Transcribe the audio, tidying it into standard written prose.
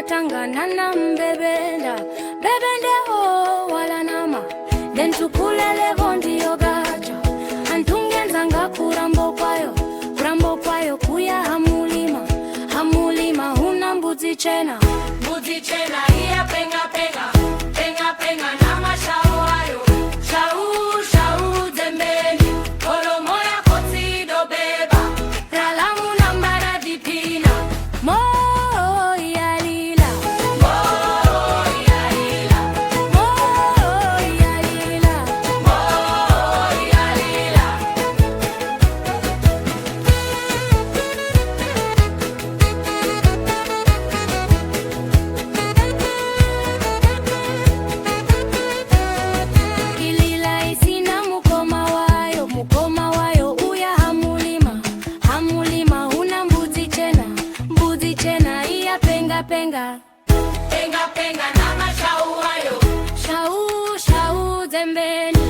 tangana na mbebenda bebende ho wala nama den tukulele bondi yogacho antungenzanga kurambo kwayo kuya hamulima huna mbuzi chena iya penga na mashao ayo shau zembeni kolomo ya kotido beba ralamu na mbaradi pina mo penga na mashau hayo shau zembeni